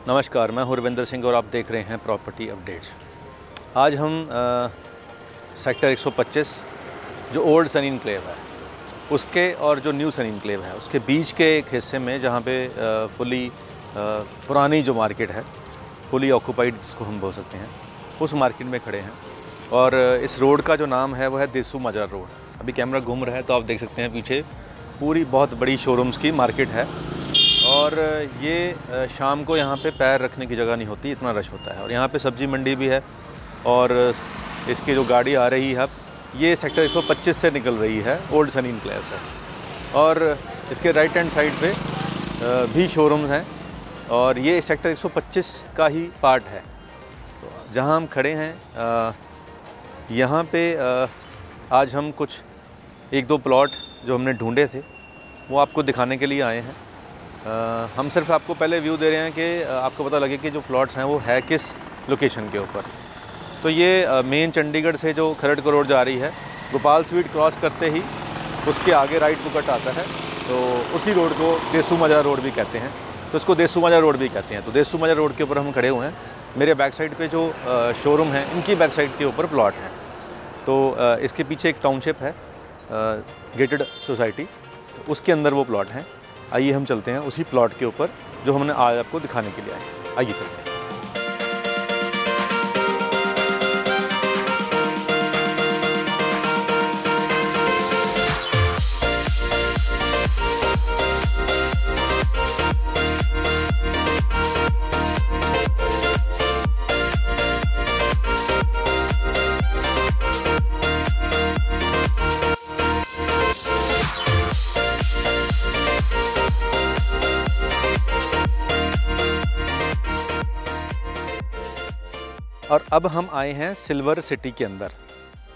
नमस्कार, मैं हुरविंदर सिंह और आप देख रहे हैं प्रॉपर्टी अपडेट्स। आज हम सेक्टर 125 जो ओल्ड सनी इनक्लेव है उसके और जो न्यू सनी इनक्लेव है उसके बीच के एक हिस्से में, जहाँ पे फुली पुरानी जो मार्केट है, फुली ऑक्यूपाइड जिसको हम बोल सकते हैं, उस मार्केट में खड़े हैं। और इस रोड का जो नाम है वो है देसू मजार रोड। अभी कैमरा घूम रहा है तो आप देख सकते हैं पीछे पूरी बहुत बड़ी शोरूम्स की मार्केट है। और ये शाम को यहाँ पे पैर रखने की जगह नहीं होती, इतना रश होता है। और यहाँ पे सब्जी मंडी भी है और इसकी जो गाड़ी आ रही है अब ये सेक्टर 125 से निकल रही है, ओल्ड सनी इनक्लेव से। और इसके राइट हैंड साइड पे भी शोरूम्स हैं और ये सेक्टर 125 का ही पार्ट है। तो जहाँ हम खड़े हैं यहाँ पे आज हम कुछ एक दो प्लॉट जो हमने ढूंढे थे वो आपको दिखाने के लिए आए हैं। हम सिर्फ आपको पहले व्यू दे रहे हैं कि आपको पता लगे कि जो प्लॉट्स हैं वो है किस लोकेशन के ऊपर। तो ये मेन चंडीगढ़ से जो खरड़ को रोड जा रही है, गोपाल स्वीट क्रॉस करते ही उसके आगे राइट को कट आता है, तो उसी रोड को देसू मजार रोड भी कहते हैं। तो इसको देसू मजार रोड भी कहते हैं। तो देसू मजार रोड के ऊपर हम खड़े हुए हैं। मेरे बैक साइड पे जो शोरूम है इनकी बैक साइड के ऊपर प्लॉट है। तो इसके पीछे एक टाउनशिप है, गेटेड सोसाइटी, तो उसके अंदर वो प्लॉट हैं। आइए हम चलते हैं उसी प्लॉट के ऊपर जो हमने आज आपको दिखाने के लिए आए। आइए चलते हैं। और अब हम आए हैं सिल्वर सिटी के अंदर।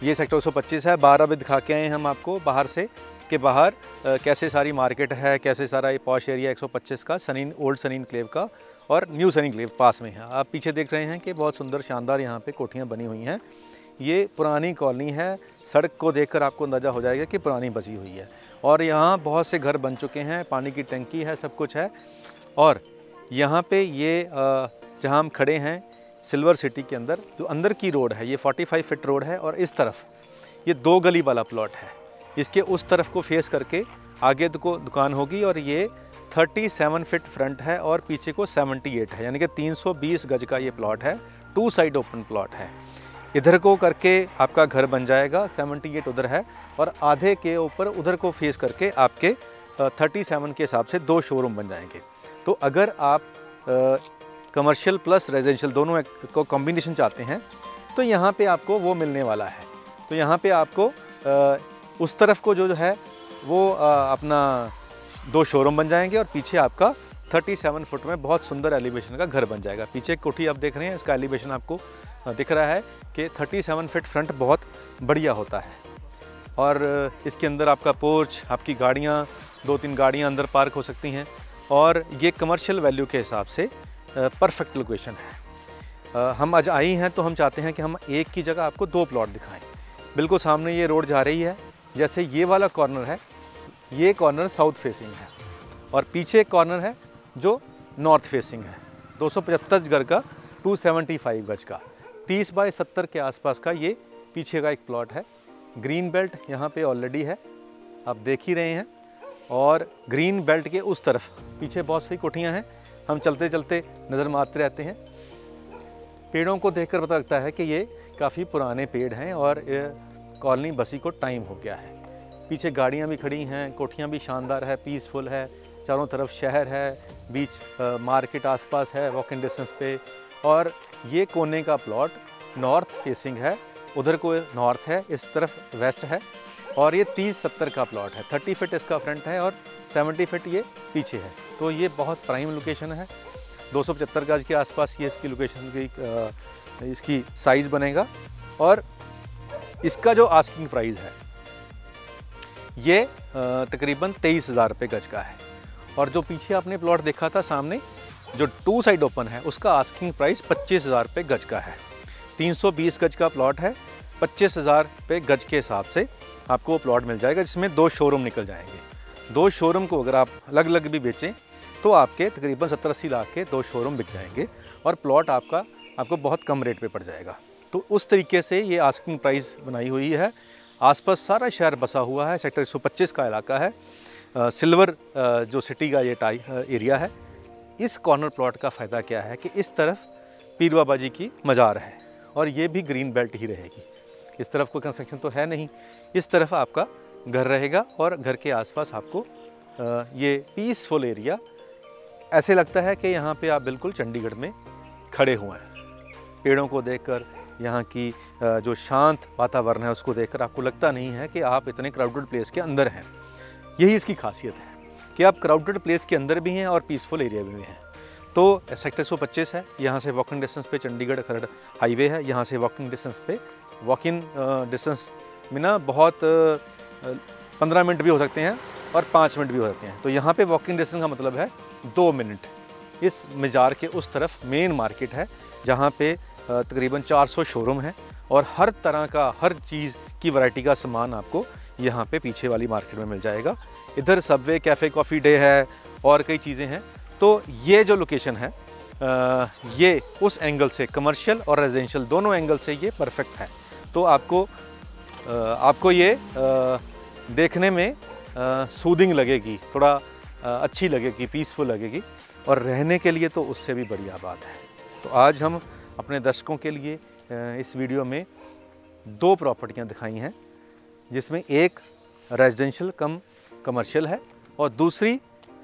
ये सेक्टर 125 है। बाहर अभी दिखा के आए हैं हम आपको बाहर से कि बाहर कैसे सारी मार्केट है, कैसे सारा ये पॉश एरिया 125 का, सनी ओल्ड सनी इनक्लेव का और न्यू सनी इनक्लेव पास में है। आप पीछे देख रहे हैं कि बहुत सुंदर शानदार यहाँ पे कोठियाँ बनी हुई हैं। ये पुरानी कॉलोनी है। सड़क को देखकर आपको अंदाज़ा हो जाएगा कि पुरानी बसी हुई है। और यहाँ बहुत से घर बन चुके हैं, पानी की टंकी है, सब कुछ है। और यहाँ पे ये जहाँ हम खड़े हैं सिल्वर सिटी के अंदर, जो अंदर की रोड है ये 45 फीट रोड है। और इस तरफ ये 2 गली वाला प्लॉट है। इसके उस तरफ को फेस करके आगे को दुकान होगी और ये 37 फीट फ्रंट है और पीछे को 78 है, यानी कि 320 गज का ये प्लॉट है। 2 साइड ओपन प्लॉट है। इधर को करके आपका घर बन जाएगा, 78 उधर है और आधे के ऊपर उधर को फेस करके आपके 37 के हिसाब से 2 शोरूम बन जाएंगे। तो अगर आप कमर्शियल प्लस रेजिडेंशियल दोनों को कॉम्बिनेशन चाहते हैं तो यहाँ पे आपको वो मिलने वाला है। तो यहाँ पे आपको उस तरफ को जो है वो अपना 2 शोरूम बन जाएंगे और पीछे आपका 37 फुट में बहुत सुंदर एलिवेशन का घर बन जाएगा। पीछे एक कोठी आप देख रहे हैं, इसका एलिवेशन आपको दिख रहा है कि 37 फीट फ्रंट बहुत बढ़िया होता है। और इसके अंदर आपका पोर्च, आपकी गाड़ियाँ, 2-3 गाड़ियाँ अंदर पार्क हो सकती हैं। और ये कमर्शियल वैल्यू के हिसाब से परफेक्ट लोकेशन है। हम आज आई हैं तो हम चाहते हैं कि हम एक की जगह आपको 2 प्लॉट दिखाएं। बिल्कुल सामने ये रोड जा रही है, जैसे ये वाला कॉर्नर है, ये कॉर्नर साउथ फेसिंग है और पीछे एक कॉर्नर है जो नॉर्थ फेसिंग है। 275 गज का, 275 गज का, 30 बाय 70 के आसपास का ये पीछे का एक प्लॉट है। ग्रीन बेल्ट यहाँ पे ऑलरेडी है, आप देख ही रहे हैं। और ग्रीन बेल्ट के उस तरफ पीछे बहुत सी कोठियाँ हैं। हम चलते चलते नज़र मारते रहते हैं। पेड़ों को देखकर पता लगता है कि ये काफ़ी पुराने पेड़ हैं और कॉलोनी बसी को टाइम हो गया है। पीछे गाड़ियाँ भी खड़ी हैं, कोठियाँ भी शानदार है, पीसफुल है, चारों तरफ शहर है, बीच मार्केट आसपास है वॉकिंग डिस्टेंस पे। और ये कोने का प्लॉट नॉर्थ फेसिंग है, उधर को नॉर्थ है, इस तरफ वेस्ट है। और ये 30-70 का प्लॉट है। 30 फीट इसका फ्रंट है और 70 फीट ये पीछे है। तो ये बहुत प्राइम लोकेशन है। 275 गज के आसपास ये इसकी लोकेशन की इसकी साइज़ बनेगा। और इसका जो आस्किंग प्राइस है ये तकरीबन 23,000 रुपये गज का है। और जो पीछे आपने प्लॉट देखा था सामने जो 2 साइड ओपन है, उसका आस्किंग प्राइस 25,000 रुपये गज का है। 320 गज का प्लॉट है। 25,000 रुपये गज के हिसाब से आपको प्लॉट मिल जाएगा, जिसमें 2 शोरूम निकल जाएंगे। 2 शोरूम को अगर आप अलग अलग भी बेचें तो आपके तकरीबन 70-80 लाख के 2 शोरूम बिक जाएंगे और प्लॉट आपको बहुत कम रेट पे पड़ जाएगा। तो उस तरीके से ये आस्किंग प्राइस बनाई हुई है। आसपास सारा शहर बसा हुआ है, सेक्टर 125 का इलाका है। सिल्वर जो सिटी का ये एरिया है। इस कॉर्नर प्लॉट का फ़ायदा क्या है कि इस तरफ पीर बाबा जी की मज़ार है और ये भी ग्रीन बेल्ट ही रहेगी। इस तरफ कोई कंस्ट्रक्शन तो है नहीं, इस तरफ आपका घर रहेगा और घर के आसपास आपको ये पीसफुल एरिया ऐसे लगता है कि यहाँ पे आप बिल्कुल चंडीगढ़ में खड़े हुए हैं। पेड़ों को देखकर, यहाँ की जो शांत वातावरण है उसको देखकर आपको लगता नहीं है कि आप इतने क्राउडेड प्लेस के अंदर हैं। यही इसकी खासियत है कि आप क्राउडेड प्लेस के अंदर भी हैं और पीसफुल एरिया में भी हैं। तो सेक्टर 125 है, यहाँ से वॉकिंग डिस्टेंस पे चंडीगढ़ खरड़ हाईवे है। यहाँ से वॉकिंग डिस्टेंस में ना बहुत 15 मिनट भी हो सकते हैं और 5 मिनट भी हो सकते हैं। तो यहाँ पे वॉकिंग डिस्टेंस का मतलब है 2 मिनट। इस मज़ार के उस तरफ मेन मार्केट है जहाँ पे तकरीबन 400 शोरूम हैं और हर तरह का, हर चीज़ की वैरायटी का सामान आपको यहाँ पे पीछे वाली मार्केट में मिल जाएगा। इधर सबवे, कैफ़े, कॉफ़ी डे है और कई चीज़ें हैं। तो ये जो लोकेशन है ये उस एंगल से, कमर्शियल और रेजिडेंशियल दोनों एंगल से ये परफेक्ट है। तो आपको ये देखने में सूदिंग लगेगी, थोड़ा अच्छी लगेगी, पीसफुल लगेगी और रहने के लिए तो उससे भी बढ़िया बात है। तो आज हम अपने दर्शकों के लिए इस वीडियो में 2 प्रॉपर्टियां दिखाई हैं, जिसमें एक रेजिडेंशियल कम कमर्शियल है और दूसरी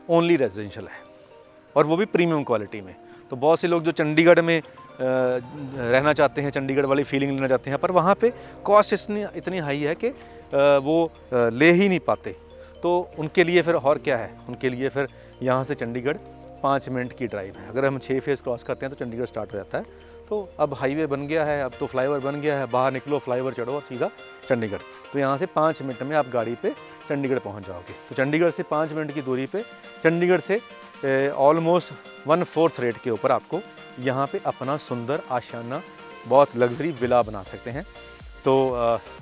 ओनली रेजिडेंशियल है और वो भी प्रीमियम क्वालिटी में। तो बहुत से लोग जो चंडीगढ़ में रहना चाहते हैं, चंडीगढ़ वाली फीलिंग लेना चाहते हैं, पर वहाँ पे कॉस्ट इतनी हाई है कि वो ले ही नहीं पाते। तो उनके लिए फिर और क्या है, उनके लिए फिर यहाँ से चंडीगढ़ 5 मिनट की ड्राइव है। अगर हम 6 फेज़ क्रॉस करते हैं तो चंडीगढ़ स्टार्ट हो जाता है। तो अब हाईवे बन गया है, अब तो फ्लाईओवर बन गया है, बाहर निकलो, फ्लाईओवर चढ़ो और सीधा चंडीगढ़। तो यहाँ से 5 मिनट में आप गाड़ी पे चंडीगढ़ पहुँच जाओगे। तो चंडीगढ़ से 5 मिनट की दूरी पे, चंडीगढ़ से ऑलमोस्ट 1/4 रेट के ऊपर आपको यहाँ पे अपना सुंदर आशियाना, बहुत लग्जरी विला बना सकते हैं। तो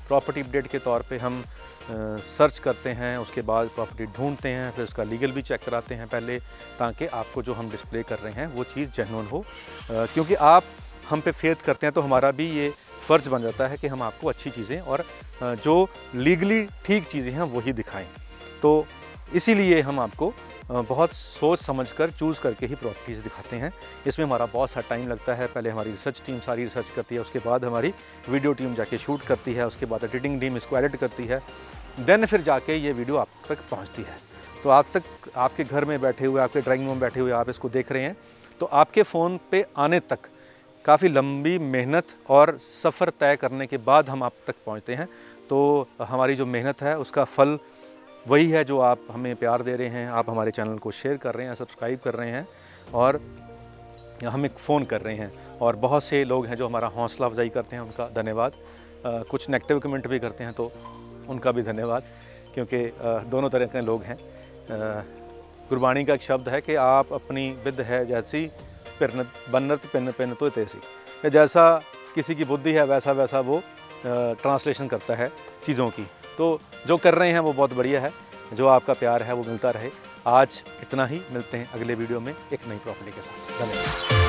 प्रॉपर्टी अपडेट के तौर पे हम सर्च करते हैं, उसके बाद प्रॉपर्टी ढूंढते हैं, फिर उसका लीगल भी चेक कराते हैं पहले, ताकि आपको जो हम डिस्प्ले कर रहे हैं वो चीज़ जेन्युइन हो। क्योंकि आप हम पे फेथ करते हैं तो हमारा भी ये फ़र्ज़ बन जाता है कि हम आपको अच्छी चीज़ें और जो लीगली ठीक चीज़ें हैं वही दिखाएं। तो इसीलिए हम आपको बहुत सोच समझकर चूज़ करके ही प्रॉपर्टीज़ दिखाते हैं। इसमें हमारा बहुत सा टाइम लगता है। पहले हमारी रिसर्च टीम सारी रिसर्च करती है, उसके बाद हमारी वीडियो टीम जाके शूट करती है, उसके बाद एडिटिंग टीम इसको एडिट करती है, देन फिर जाके ये वीडियो आप तक पहुंचती है। तो आप तक, आपके घर में बैठे हुए, आपके ड्राइंग रूम में बैठे हुए आप इसको देख रहे हैं, तो आपके फ़ोन पे आने तक काफ़ी लंबी मेहनत और सफ़र तय करने के बाद हम आप तक पहुँचते हैं। तो हमारी जो मेहनत है उसका फल वही है जो आप हमें प्यार दे रहे हैं, आप हमारे चैनल को शेयर कर रहे हैं, सब्सक्राइब कर रहे हैं और हमें फ़ोन कर रहे हैं। और बहुत से लोग हैं जो हमारा हौसला अफजाई करते हैं, उनका धन्यवाद। कुछ नेगेटिव कमेंट भी करते हैं तो उनका भी धन्यवाद, क्योंकि दोनों तरह के लोग हैं। गुरबाणी का एक शब्द है कि आप अपनी विद है जैसी बन्नत पिन तो तैसी, जैसा किसी की बुद्धि है वैसा वैसा वो ट्रांसलेशन करता है चीज़ों की। तो जो कर रहे हैं वो बहुत बढ़िया है, जो आपका प्यार है वो मिलता रहे। आज इतना ही, मिलते हैं अगले वीडियो में एक नई प्रॉपर्टी के साथ। धन्यवाद।